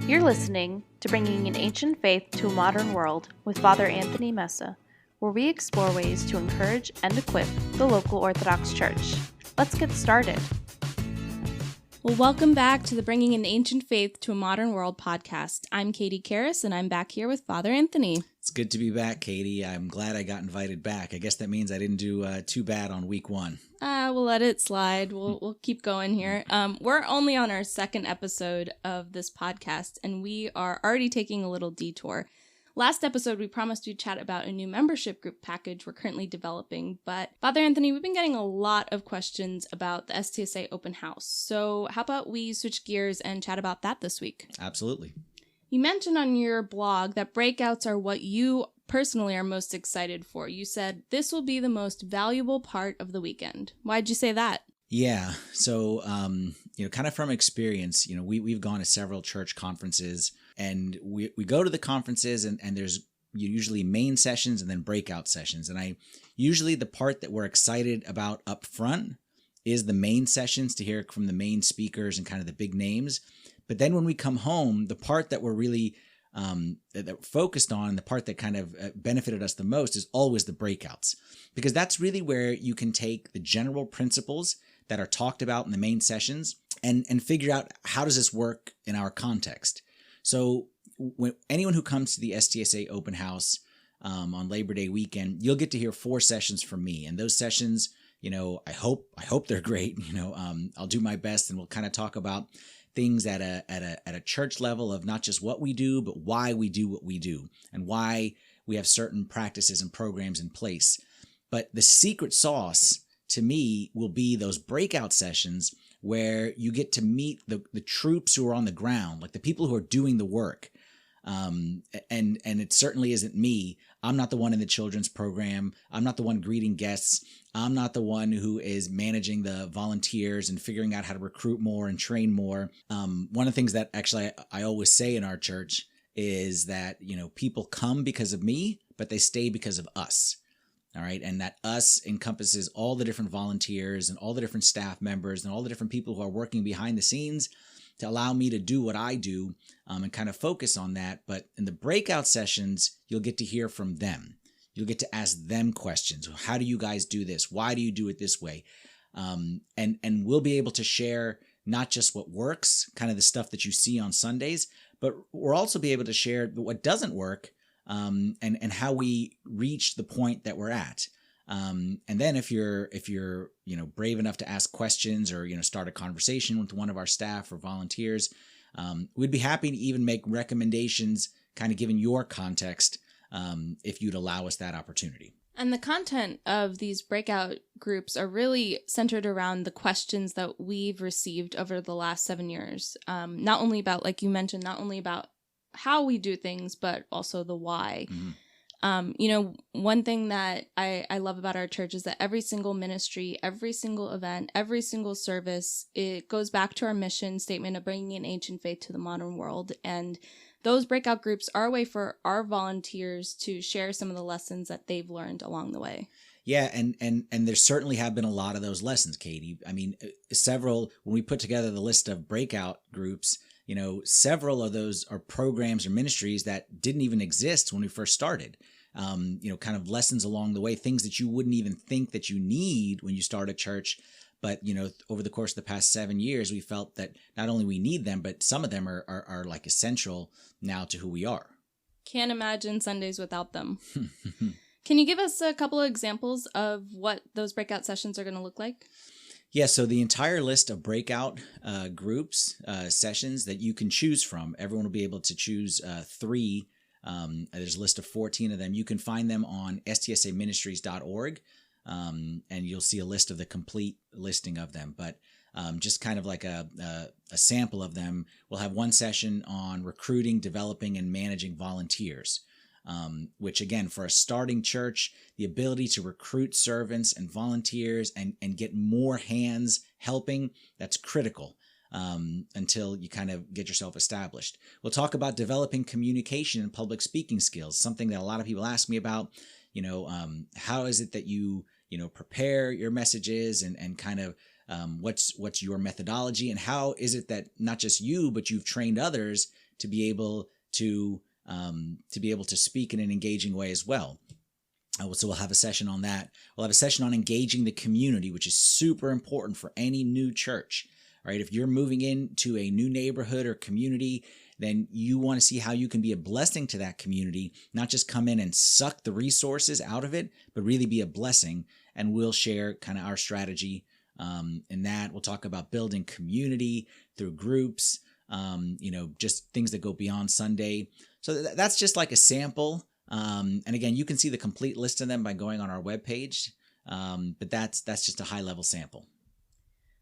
You're listening to Bringing an Ancient Faith to a Modern World with Father Anthony Messa, where we explore ways to encourage and equip the local Orthodox Church. Let's get started. Well, welcome back to the Bringing an Ancient Faith to a Modern World podcast. I'm Katie Karras, and I'm back here with Father Anthony. It's good to be back, Katie. I'm glad I got invited back. I guess that means I didn't do too bad on week one. We'll let it slide. We'll keep going here. We're only on our second episode of this podcast, and we are already taking a little detour. Last episode, we promised we'd chat about a new membership group package we're currently developing, but Father Anthony, we've been getting a lot of questions about the STSA open house. So how about we switch gears and chat about that this week? Absolutely. You mentioned on your blog that breakouts are what you personally are most excited for. You said this will be the most valuable part of the weekend. Why'd you say that? Yeah. So, kind of from experience, we've gone to several church conferences, and we go to the conferences and there's usually main sessions and then breakout sessions. And usually the part that we're excited about up front is the main sessions, to hear from the main speakers and kind of the big names. But then when we come home, the part that we're really that we're focused on, the part that kind of benefited us the most, is always the breakouts, because that's really where you can take the general principles that are talked about in the main sessions and figure out, how does this work in our context. So when anyone who comes to the STSA open house on Labor Day weekend, you'll get to hear 4 sessions from me. And those sessions, I hope they're great. I'll do my best, and we'll kind of talk about things at a church level of not just what we do, but why we do what we do and why we have certain practices and programs in place. But the secret sauce to me will be those breakout sessions where you get to meet the troops who are on the ground, like the people who are doing the work. And it certainly isn't me. I'm not the one in the children's program. I'm not the one greeting guests. I'm not the one who is managing the volunteers and figuring out how to recruit more and train more. One of the things that actually I always say in our church is that, people come because of me, but they stay because of us. All right. And that us encompasses all the different volunteers and all the different staff members and all the different people who are working behind the scenes to allow me to do what I do and kind of focus on that. But in the breakout sessions, you'll get to hear from them. You'll get to ask them questions. How do you guys do this? Why do you do it this way? And we'll be able to share not just what works, kind of the stuff that you see on Sundays, but we'll also be able to share what doesn't work and how we reach the point that we're at. And then if you're brave enough to ask questions or, start a conversation with one of our staff or volunteers, we'd be happy to even make recommendations, kind of given your context, if you'd allow us that opportunity. And the content of these breakout groups are really centered around the questions that we've received over the last 7 years. Not only about, like you mentioned, not only about how we do things, but also the why. Mm-hmm. One thing that I love about our church is that every single ministry, every single event, every single service, it goes back to our mission statement of bringing an ancient faith to the modern world. And those breakout groups are a way for our volunteers to share some of the lessons that they've learned along the way. Yeah, and there certainly have been a lot of those lessons, Katie. I mean, when we put together the list of breakout groups, several of those are programs or ministries that didn't even exist when we first started. Kind of lessons along the way, things that you wouldn't even think that you need when you start a church. But, over the course of the past 7 years, we felt that not only we need them, but some of them are like essential now to who we are. Can't imagine Sundays without them. Can you give us a couple of examples of what those breakout sessions are going to look like? Yeah, so the entire list of breakout groups, sessions that you can choose from, everyone will be able to choose 3. There's a list of 14 of them. You can find them on stsaministries.org, and you'll see a list of the complete listing of them. But just kind of like a sample of them, we'll have one session on recruiting, developing, and managing volunteers. Which again, for a starting church, the ability to recruit servants and volunteers and get more hands helping, that's critical until you kind of get yourself established. We'll talk about developing communication and public speaking skills, something that a lot of people ask me about. How is it that you prepare your messages and kind of what's your methodology, and how is it that not just you, but you've trained others to be able to speak in an engaging way as well. So we'll have a session on that. We'll have a session on engaging the community, which is super important for any new church, right? If you're moving into a new neighborhood or community, then you want to see how you can be a blessing to that community, not just come in and suck the resources out of it, but really be a blessing. And we'll share kind of our strategy in that. We'll talk about building community through groups, just things that go beyond Sunday. So that's just like a sample. And again, you can see the complete list of them by going on our webpage. But that's just a high level sample.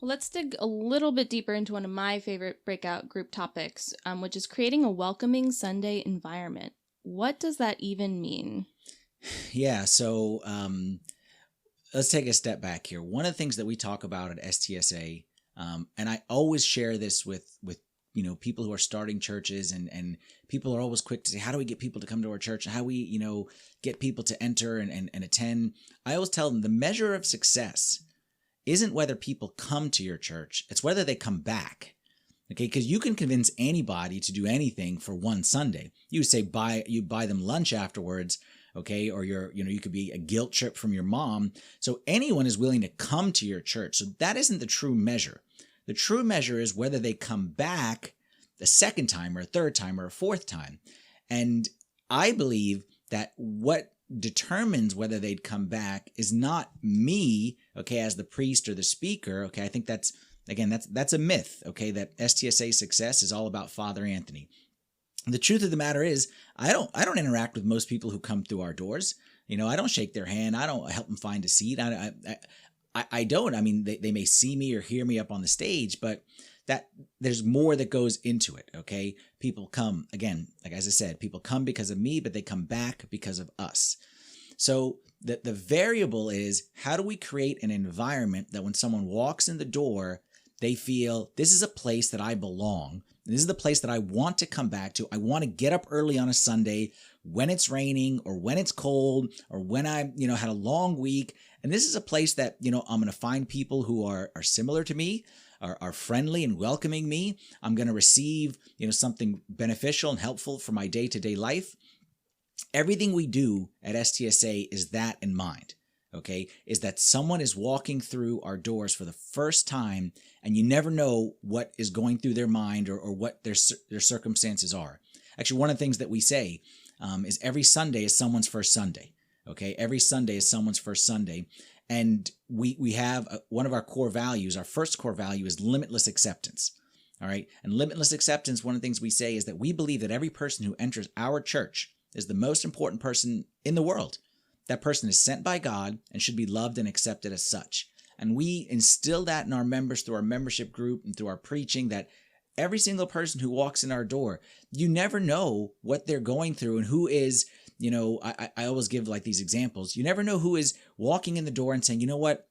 Well, let's dig a little bit deeper into one of my favorite breakout group topics, which is creating a welcoming Sunday environment. What does that even mean? Yeah, so let's take a step back here. One of the things that we talk about at STSA, and I always share this with people who are starting churches, and people are always quick to say, how do we get people to come to our church? How do we, get people to enter and attend? I always tell them the measure of success isn't whether people come to your church, it's whether they come back. Okay, because you can convince anybody to do anything for one Sunday. You say you buy them lunch afterwards, okay, or you could be a guilt trip from your mom. So anyone is willing to come to your church. So that isn't the true measure. The true measure is whether they come back the second time or a third time or a fourth time. And I believe that what determines whether they'd come back is not me, okay, as the priest or the speaker, okay. I think that's a myth, okay, that STSA success is all about Father Anthony. The truth of the matter is, I don't interact with most people who come through our doors. I don't shake their hand. I don't help them find a seat. I don't. I mean, they may see me or hear me up on the stage, but that there's more that goes into it, okay? People come, again, like as I said, people come because of me, but they come back because of us. So the variable is, how do we create an environment that when someone walks in the door, they feel this is a place that I belong. This is the place that I want to come back to. I want to get up early on a Sunday when it's raining or when it's cold or when I, had a long week. And this is a place that, I'm going to find people who are similar to me, are friendly and welcoming me. I'm going to receive, something beneficial and helpful for my day-to-day life. Everything we do at STSA is that in mind, okay? Is that someone is walking through our doors for the first time, and you never know what is going through their mind or what their circumstances are. Actually, one of the things that we say is every Sunday is someone's first Sunday, okay? Every Sunday is someone's first Sunday. And we have one of our core values, our first core value is limitless acceptance, all right? And limitless acceptance, one of the things we say is that we believe that every person who enters our church is the most important person in the world. That person is sent by God and should be loved and accepted as such. And we instill that in our members through our membership group and through our preaching, that every single person who walks in our door, you never know what they're going through and who is, I always give like these examples. You never know who is walking in the door and saying, you know what?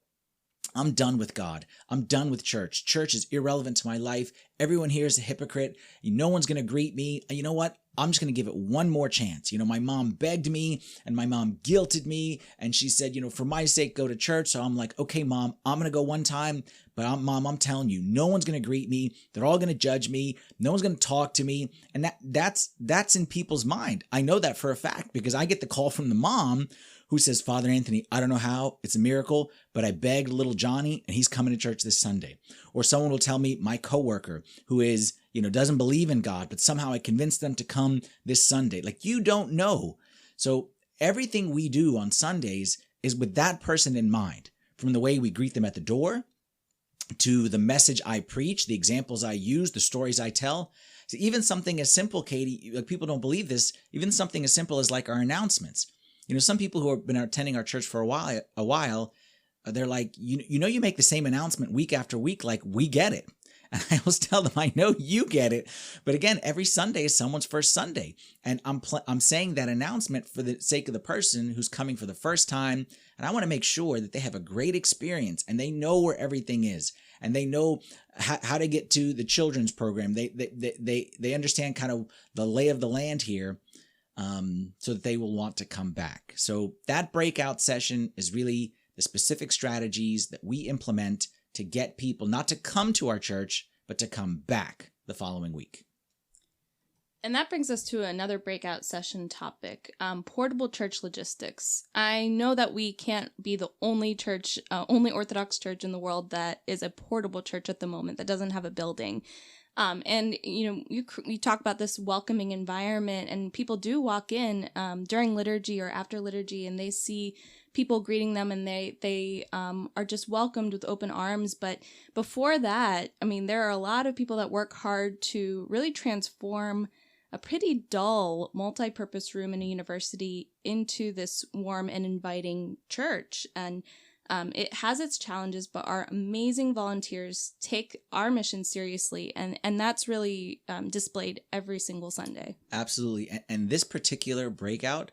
I'm done with God. I'm done with church. Church is irrelevant to my life. Everyone here is a hypocrite. No one's going to greet me. You know what? I'm just going to give it one more chance. My mom begged me and my mom guilted me. And she said, for my sake, go to church. So I'm like, okay, Mom, I'm going to go one time. But Mom, I'm telling you, no one's going to greet me. They're all going to judge me. No one's going to talk to me. And that's in people's mind. I know that for a fact because I get the call from the mom who says, Father Anthony, I don't know how, it's a miracle, but I begged little Johnny and he's coming to church this Sunday. Or someone will tell me, my coworker who is, doesn't believe in God, but somehow I convinced them to come this Sunday. Like, you don't know. So everything we do on Sundays is with that person in mind, from the way we greet them at the door to the message I preach, the examples I use, the stories I tell. So even something as simple, Katie, like people don't believe this, even something as simple as like our announcements. Some people who have been attending our church for a while, they're like, you make the same announcement week after week, like we get it. And I always tell them, I know you get it, but again, every Sunday is someone's first Sunday, and I'm saying that announcement for the sake of the person who's coming for the first time, and I want to make sure that they have a great experience and they know where everything is, and they know how to get to the children's program. They understand kind of the lay of the land here. So that they will want to come back. So that breakout session is really the specific strategies that we implement to get people not to come to our church, but to come back the following week. And that brings us to another breakout session topic, portable church logistics. I know that we can't be the only church, only Orthodox church in the world that is a portable church at the moment that doesn't have a building. And, you talk about this welcoming environment, and people do walk in during liturgy or after liturgy, and they see people greeting them, and they are just welcomed with open arms. But before that, I mean, there are a lot of people that work hard to really transform a pretty dull multi-purpose room in a university into this warm and inviting church. And it has its challenges, but our amazing volunteers take our mission seriously, and that's really displayed every single Sunday. Absolutely. And this particular breakout,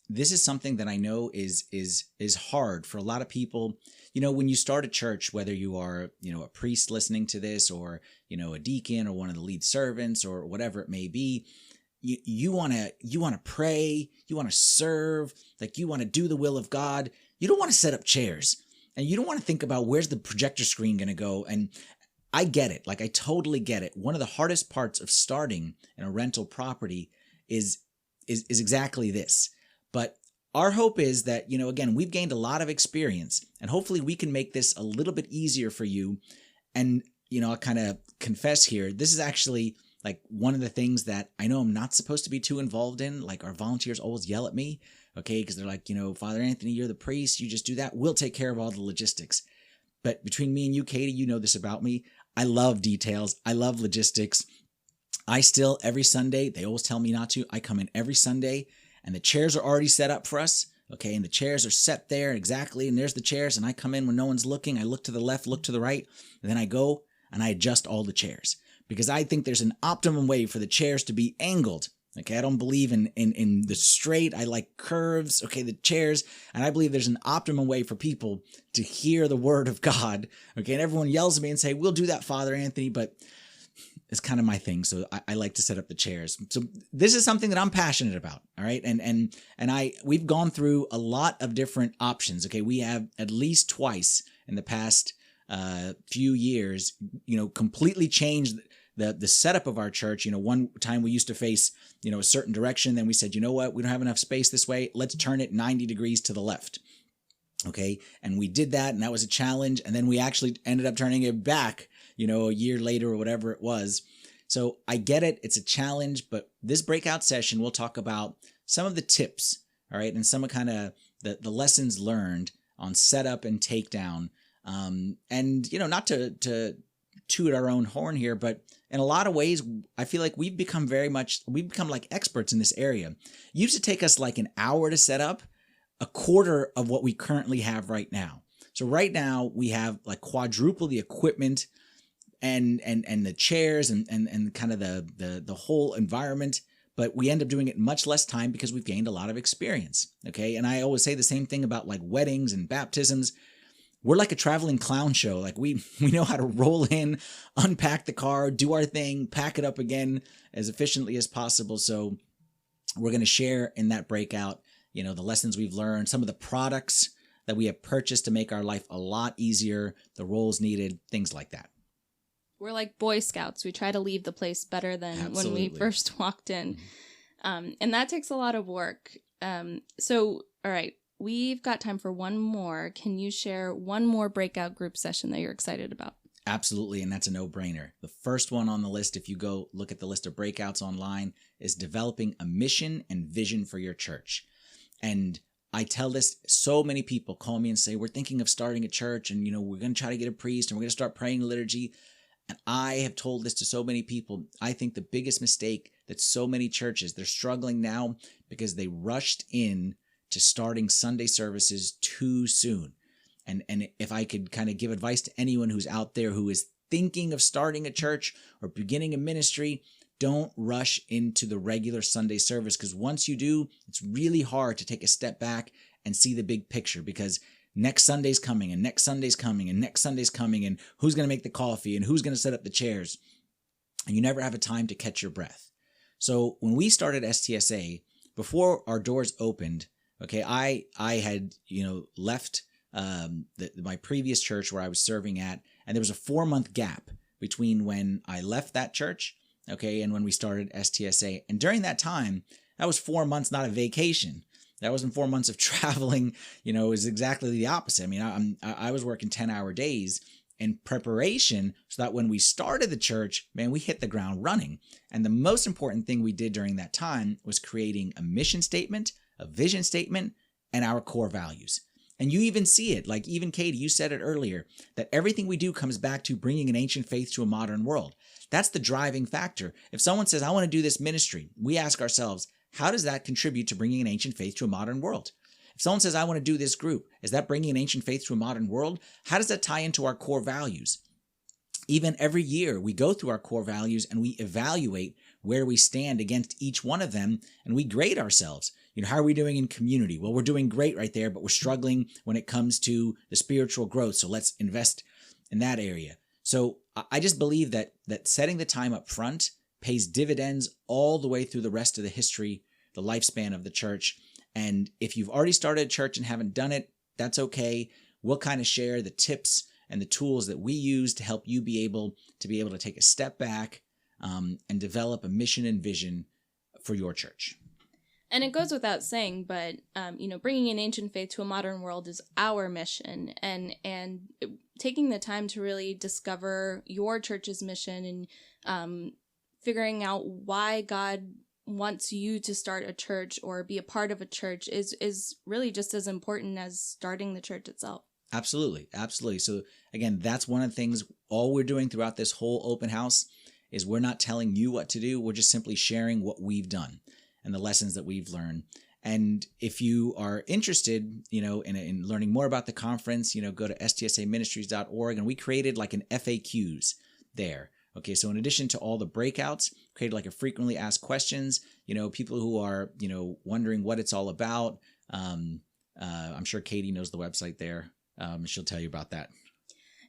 this is something that I know is hard for a lot of people. When you start a church, whether you are, a priest listening to this, or, a deacon or one of the lead servants or whatever it may be, you want to pray, you want to serve, like you want to do the will of God. You don't want to set up chairs, and you don't want to think about where's the projector screen going to go. And I get it. Like, I totally get it. One of the hardest parts of starting in a rental property is exactly this. But our hope is that, again, we've gained a lot of experience, and hopefully we can make this a little bit easier for you. And, I'll kind of confess here, this is actually like one of the things that I know I'm not supposed to be too involved in. Like, our volunteers always yell at me, okay, because they're like, Father Anthony, you're the priest, you just do that. We'll take care of all the logistics. But between me and you, Katie, you know this about me. I love details. I love logistics. I still, every Sunday, they always tell me not to. I come in every Sunday, and the chairs are already set up for us, okay? And the chairs are set there exactly, and there's the chairs, and I come in when no one's looking. I look to the left, look to the right, and then I go and I adjust all the chairs, because I think there's an optimum way for the chairs to be angled, okay? I don't believe in the straight. I like curves, okay, the chairs, and I believe there's an optimum way for people to hear the word of God, okay? And everyone yells at me and say, we'll do that, Father Anthony, but it's kind of my thing. So I like to set up the chairs. So this is something that I'm passionate about. All right. And we've gone through a lot of different options. Okay. We have at least twice in the past few years, completely changed the setup of our church. One time we used to face, a certain direction. Then we said, you know what? We don't have enough space this way. Let's turn it 90 degrees to the left. Okay. And we did that, and that was a challenge. And then we actually ended up turning it back, a year later or whatever it was. So I get it. It's a challenge, but this breakout session, we'll talk about some of the tips, all right, and some of kind of the lessons learned on setup and takedown. And, not to toot our own horn here, but in a lot of ways, I feel like we've become like experts in this area. It used to take us like an hour to set up, a quarter of what we currently have right now. So right now we have like quadruple the equipment and the chairs and kind of the whole environment, but we end up doing it in much less time because we've gained a lot of experience. Okay. And I always say the same thing about like weddings and baptisms. We're like a traveling clown show. Like we know how to roll in, unpack the car, do our thing, pack it up again as efficiently as possible. So we're going to share in that breakout, the lessons we've learned, some of the products that we have purchased to make our life a lot easier, the roles needed, things like that. We're like Boy Scouts. We try to leave the place better than Absolutely. When we first walked in. Mm-hmm. And that takes a lot of work. So, all right, we've got time for one more. Can you share one more breakout group session that you're excited about? Absolutely, and that's a no-brainer. The first one on the list, if you go look at the list of breakouts online, is developing a mission and vision for your church. And I tell this, so many people call me and say, we're thinking of starting a church, and we're going to try to get a priest, and we're going to start praying liturgy. And I have told this to so many people. I think the biggest mistake that so many churches, they're struggling now because they rushed in to starting Sunday services too soon. And if I could kind of give advice to anyone who's out there who is thinking of starting a church or beginning a ministry, don't rush into the regular Sunday service, because once you do, it's really hard to take a step back and see the big picture, because next Sunday's coming, and next Sunday's coming, and next Sunday's coming, and who's going to make the coffee, and who's going to set up the chairs, and you never have a time to catch your breath. So when we started STSA, before our doors opened, okay, I had left my previous church where I was serving at, and there was a 4-month gap between when I left that church okay, and when we started STSA. And during that time, that was 4 months, not a vacation. That wasn't 4 months of traveling. It was exactly the opposite. I mean, I was working 10-hour days in preparation so that when we started the church, man, we hit the ground running. And the most important thing we did during that time was creating a mission statement, a vision statement, and our core values. And you even see it, like even Katie, you said it earlier, that everything we do comes back to bringing an ancient faith to a modern world. That's the driving factor. If someone says, I want to do this ministry, we ask ourselves, how does that contribute to bringing an ancient faith to a modern world? If someone says, I want to do this group, is that bringing an ancient faith to a modern world? How does that tie into our core values? Even every year, we go through our core values and we evaluate where we stand against each one of them, and we grade ourselves. How are we doing in community? Well, we're doing great right there, but we're struggling when it comes to the spiritual growth, so let's invest in that area. So I just believe that setting the time up front pays dividends all the way through the rest of the history, the lifespan of the church. And if you've already started a church and haven't done it, that's okay. We'll kind of share the tips and the tools that we use to help you be able to take a step back and develop a mission and vision for your church. And it goes without saying, but bringing an ancient faith to a modern world is our mission, and taking the time to really discover your church's mission and figuring out why God wants you to start a church or be a part of a church is really just as important as starting the church itself. Absolutely. So again, that's one of the things all we're doing throughout this whole open house is we're not telling you what to do. We're just simply sharing what we've done and the lessons that we've learned. And if you are interested, in learning more about the conference, go to stsaministries.org, and we created like an FAQs there. Okay, so in addition to all the breakouts, created like a frequently asked questions, people who are, wondering what it's all about. I'm sure Katie knows the website there. She'll tell you about that.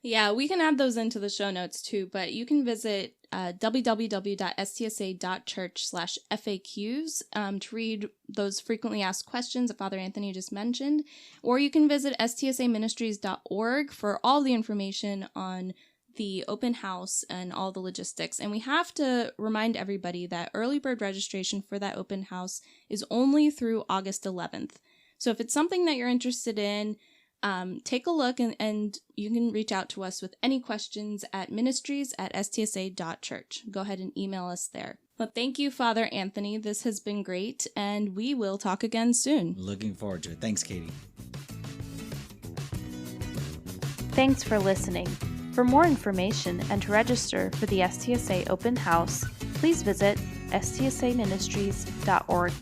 Yeah, we can add those into the show notes too, but you can visit www.stsa.church/FAQs to read those frequently asked questions that Father Anthony just mentioned, or you can visit stsaministries.org for all the information on the open house and all the logistics. And we have to remind everybody that early bird registration for that open house is only through August 11th. So if it's something that you're interested in, take a look and you can reach out to us with any questions at ministries@stsa.church. Go ahead and email us there. But thank you, Father Anthony. This has been great, and we will talk again soon. Looking forward to it. Thanks, Katie. Thanks for listening. For more information and to register for the STSA Open House, please visit stsaministries.org.